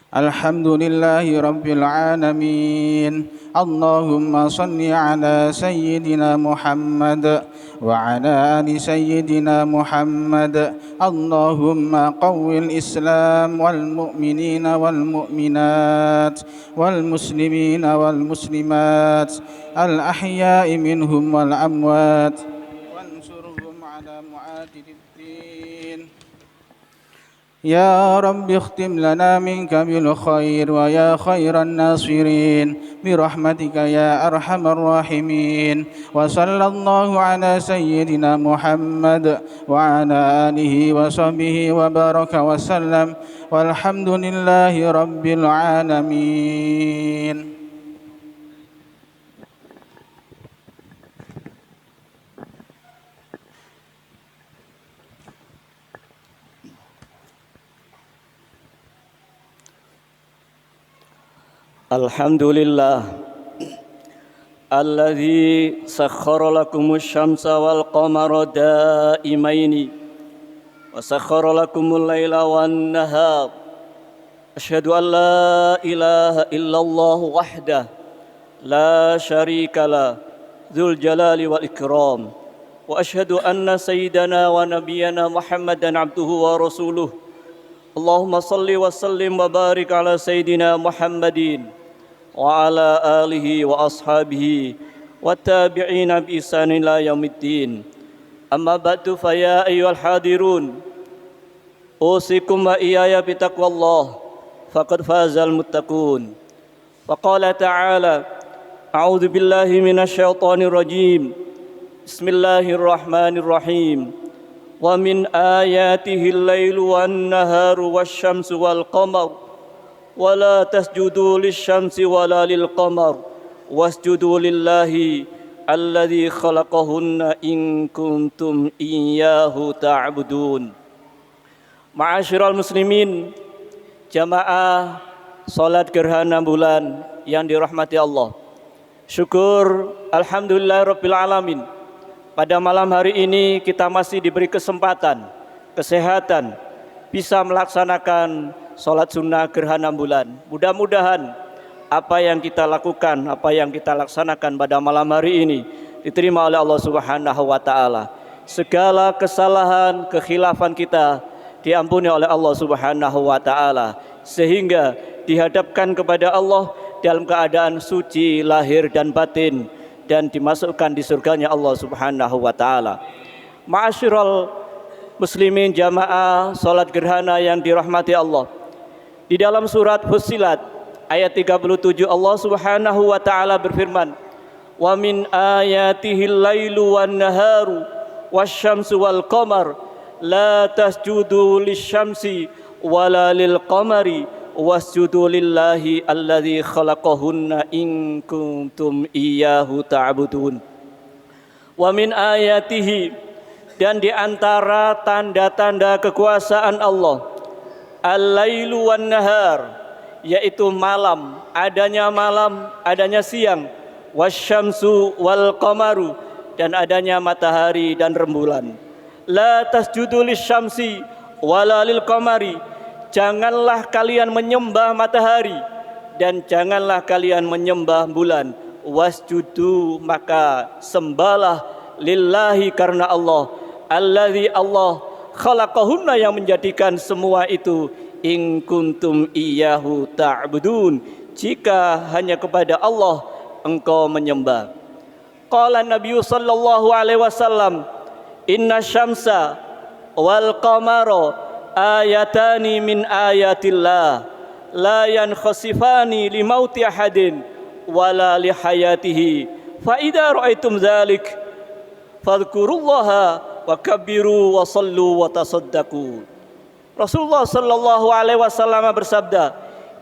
الحمد لله رب العالمين. اللهم صل على سيدنا محمد وعلى آل سيدنا محمد. اللهم قو الإسلام والمؤمنين والمؤمنات والمسلمين والمسلمات الأحياء منهم والأموات، وانصرهم على معادل الدين. يا رب اختم لنا منك بالخير ويا خير الناصرين برحمتك يا أرحم الراحمين. وصلى الله على سيدنا محمد وعلى آله وصحبه وبارك وسلم، والحمد لله رب العالمين. Alhamdulillah alladzi sakhkhara lakumus syamsa wal qamara daimaini wa sakhkhara lakumul laila wan nahar. Asyhadu an la ilaha illallah wahdah la syarikalah dzul jalali wal ikram, wa asyhadu anna sayyidana wa nabiyyana Muhammadan abduhu wa rasuluh. Allahumma salli wa sallim wa barik ala sayyidina Muhammadin wa ala alihi wa ashabihi wa tabi'ina bi ihsan ila yaumiddin. Amma ba'du, fa ya ayyuhal hadirun, usikum wa iyaya bi taqwallah, faqad fazal muttaqun. Wa qala ta'ala, a'udzu billahi minasy syaithanir rajim. Bismillahirrahmanirrahim. Wa min ayatihi al-lailu wan-naharu wasyamsu wal-qamar wala tasjudu lisyamsi wala lilqamar wasjudu lillahi alladzi khalaqahunna in kuntum iyyahu ta'budun. Ma'asyiral muslimin, jamaah salat gerhana bulan yang dirahmati Allah. Syukur alhamdulillahirabbil alamin. Pada malam hari ini kita masih diberi kesempatan, kesehatan, bisa melaksanakan sholat sunnah gerhana bulan. Mudah-mudahan apa yang kita lakukan, apa yang kita laksanakan pada malam hari ini diterima oleh Allah Subhanahu wa Ta'ala. Segala kesalahan, kekhilafan kita diampuni oleh Allah Subhanahu wa Ta'ala, sehingga dihadapkan kepada Allah dalam keadaan suci lahir dan batin, dan dimasukkan di surganya Allah Subhanahu wa Ta'ala. Ma'asyiral muslimin, jamaah salat gerhana yang dirahmati Allah. Di dalam surat Fussilat ayat 37 Allah Subhanahu wa Ta'ala berfirman, wa min ayatihil lailu wan naharu wasyamsu wal qamar la tasjudu lisyamsi wala lil qamari wasjudu lillahi alladzi khalaqahunna in kuntum iyyahu ta'budun. Wa min ayatihi, dan di antara tanda-tanda kekuasaan Allah, al-lailu wan nahar, yaitu malam, adanya siang, wasyamsu wal qamaru, dan adanya matahari dan rembulan. La tasjudu lisyamsi wala lil qamari, janganlah kalian menyembah matahari dan janganlah kalian menyembah bulan. Wasjudu, maka sembahlah, lillahi, karena Allah, alladzi, Allah, khalaqahunna, yang menjadikan semua itu, in kuntum iyyahu ta'budun, jika hanya kepada Allah engkau menyembah. Qala Nabi sallallahu alaihi wasallam, inna syamsa wal qamara ayatani min ayatillah la yankhasifani li mauti ahadin wala li hayatihi fa idza ra'aitum dzalik fadhkurullaha wa kabbiru wa sallu wa tasaddaqu. Rasulullah sallallahu alaihi wasallam bersabda,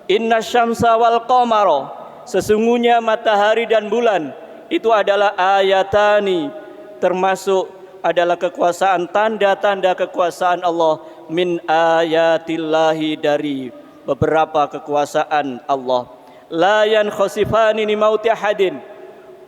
inna syamsa wal qamara, sesungguhnya matahari dan bulan itu adalah ayatani, termasuk adalah kekuasaan, tanda-tanda kekuasaan Allah, min ayatillahi, dari beberapa kekuasaan Allah. La yankhasifani li mauti ahadin,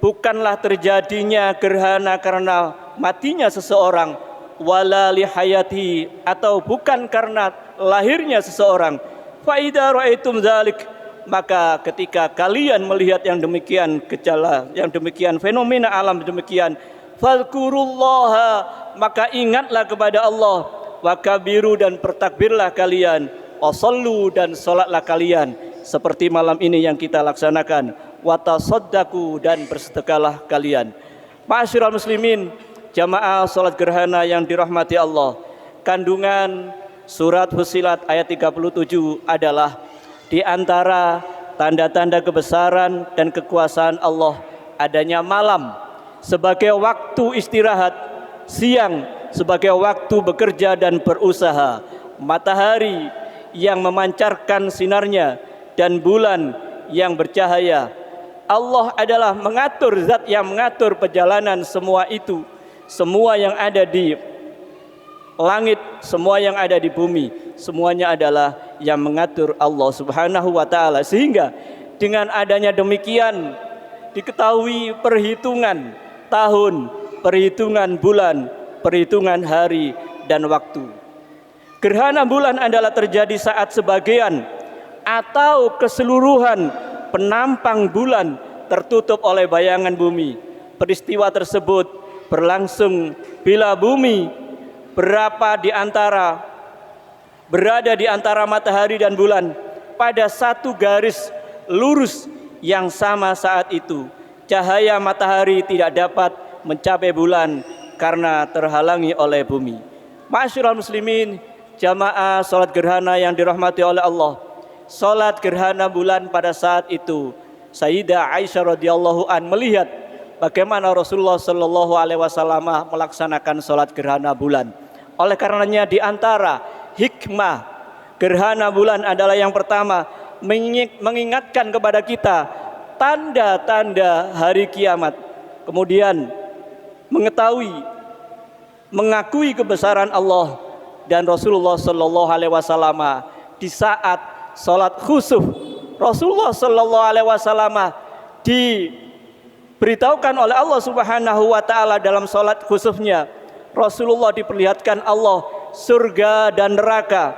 bukanlah terjadinya gerhana karena matinya seseorang, wala li hayati, atau bukan karena lahirnya seseorang, Fa idza ra'aitum dzalik, maka ketika kalian melihat yang demikian gejala, yang demikian fenomena alam demikian, fadhkurullaha, maka ingatlah kepada Allah, wa kabiru, dan bertakbirlah kalian, wasallu, dan salatlah kalian seperti malam ini yang kita laksanakan, wa tasaddaqu, dan bersedekahlah kalian. Ma'asyiral muslimin, jamaah salat gerhana yang dirahmati Allah, kandungan surat Fussilat ayat 37 adalah di antara tanda-tanda kebesaran dan kekuasaan Allah adanya malam sebagai waktu istirahat, siang sebagai waktu bekerja dan berusaha, matahari yang memancarkan sinarnya, dan bulan yang bercahaya. Allah adalah mengatur, zat yang mengatur perjalanan semua itu, semua yang ada di langit, semua yang ada di bumi, semuanya adalah yang mengatur Allah Subhanahu wa ta'ala. Sehingga dengan adanya demikian diketahui perhitungan tahun, perhitungan bulan, perhitungan hari dan waktu. Gerhana bulan adalah terjadi saat sebagian atau keseluruhan penampang bulan tertutup oleh bayangan bumi. Peristiwa tersebut berlangsung bila bumi berada di antara matahari dan bulan pada satu garis lurus yang sama. Saat itu cahaya matahari tidak dapat mencapai bulan karena terhalangi oleh bumi. Ma'asyiral muslimin, jamaah salat gerhana yang dirahmati oleh Allah, salat gerhana bulan pada saat itu Sayyidah Aisyah radhiyallahu an melihat bagaimana Rasulullah sallallahu alaihi wasallam melaksanakan salat gerhana bulan. Oleh karenanya di antara hikmah gerhana bulan adalah yang pertama, mengingatkan kepada kita tanda-tanda hari kiamat. Kemudian mengakui kebesaran Allah dan Rasulullah sallallahu alaihi wasallam di saat salat khusuf. Rasulullah sallallahu alaihi wasallam diberitahukan oleh Allah Subhanahu wa taala dalam salat khusufnya, Rasulullah diperlihatkan Allah surga dan neraka.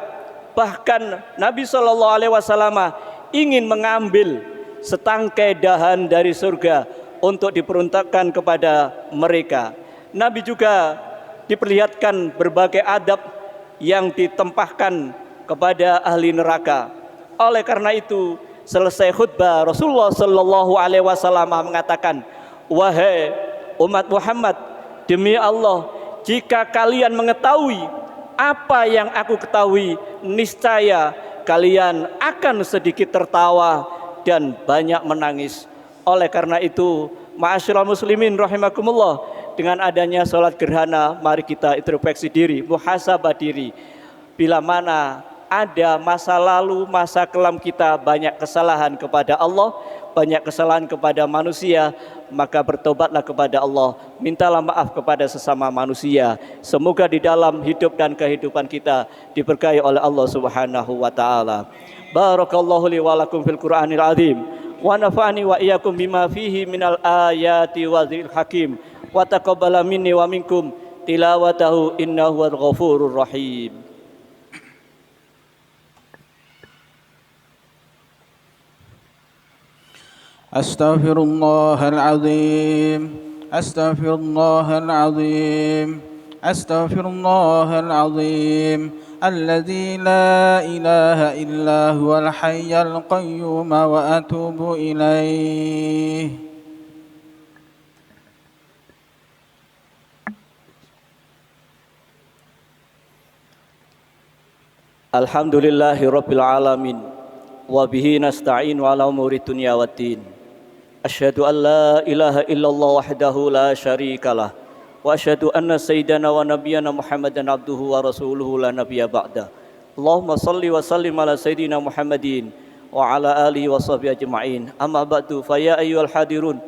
Bahkan Nabi sallallahu alaihi wasallam ingin mengambil setangkai dahan dari surga untuk diperuntukkan kepada mereka. Nabi juga diperlihatkan berbagai adab yang ditempahkan kepada ahli neraka. Oleh karena itu, selesai khutbah Rasulullah sallallahu alaihi wasallam mengatakan, wahai umat Muhammad, demi Allah, jika kalian mengetahui apa yang aku ketahui, niscaya kalian akan sedikit tertawa dan banyak menangis. Oleh karena itu, ma'asyiral muslimin rahimakumullah, dengan adanya salat gerhana, mari kita introspeksi diri, muhasabah diri. Bila mana ada masa lalu, masa kelam kita banyak kesalahan kepada Allah, banyak kesalahan kepada manusia, maka bertobatlah kepada Allah, mintalah maaf kepada sesama manusia. Semoga di dalam hidup dan kehidupan kita diberkahi oleh Allah Subhanahu wa taala. Barakallahu li wa lakum fil Qur'anil azim, wa nafa'ani wa iyyakum bima fihi minal ayati wa dzikril hakim, wa taqabbala minni wa minkum tilawatahu innahu wal ghafurur rahim. أستغفر الله العظيم أستغفر الله العظيم أستغفر الله العظيم الذي لا إله إلا هو الحي القيوم وأتوب إليه. Alhamdulillahi rabbil alamin, wa bihi nasta'in wa ala umuri dunya waddin. Asyhadu an la ilaha illallah wahdahu la syarikalah, wa asyhadu anna sayyidana wa nabiyyana Muhammadan abduhu wa rasuluhu la nabiyya ba'da. Allahumma salli wa sallim ala sayyidina Muhammadin wa ala alihi wa sahbihi ajma'in. Amma ba'du, fa ya ayyuhal hadirun,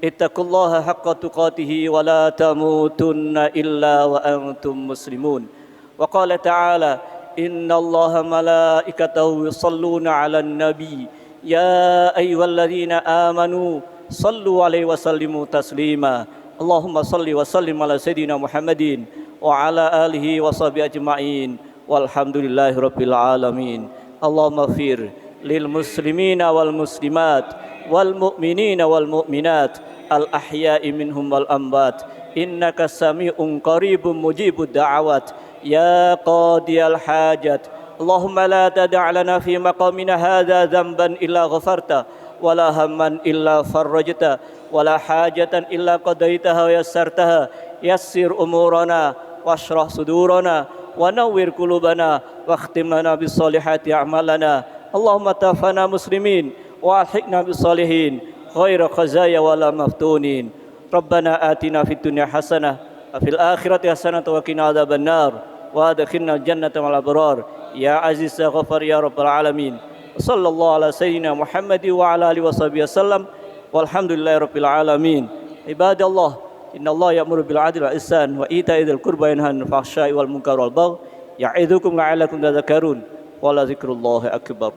ittaqullaha haqqa tuqatih wa la tamutunna illa wa antum muslimun. Wa qala ta'ala, innallaha malaikatahu yusalluna 'alan nabi ya ayyuhalladzina amanu sallu 'alaihi wa sallimu taslima. Allahumma salli wa sallim ala sayyidina Muhammadin wa ala alihi wa sahbihi ajma'in walhamdulillahi rabbil alamin. اللهم اغفر للمسلمين والمسلمات والمؤمنين والمؤمنات الأحياء منهم والأموات إنك سميع قريب مجيب الدعوات يا قاضي الحاجات اللهم لا تدع لنا في مقامنا هذا ذنبا إلا غفرته ولا هما إلا فرجته ولا حاجة إلا قضيتها ويسرتها يسر أمورنا واشرح صدورنا ونور قلوبنا واختم لنا بالصالحات أعمالنا اللهم توفنا مسلمين وألحقنا بالصالحين غير خزايا ولا مفتونين ربنا آتنا في الدنيا حسنة وفي الآخرة حسنة وقنا عذاب النار وادخلنا الجنة مع الأبرار يا عزيز يا غفار يا رب العالمين صلى الله على سيدنا محمد وعلى آله وصحبه وسلم والحمد لله رب العالمين عباد الله إن الله يأمر بالعدل والإحسان وإيتاء ذي القربى وينهى عن الفحشاء والمنكر والبغي يعظكم لعلكم تذكرون ولذكر الله أكبر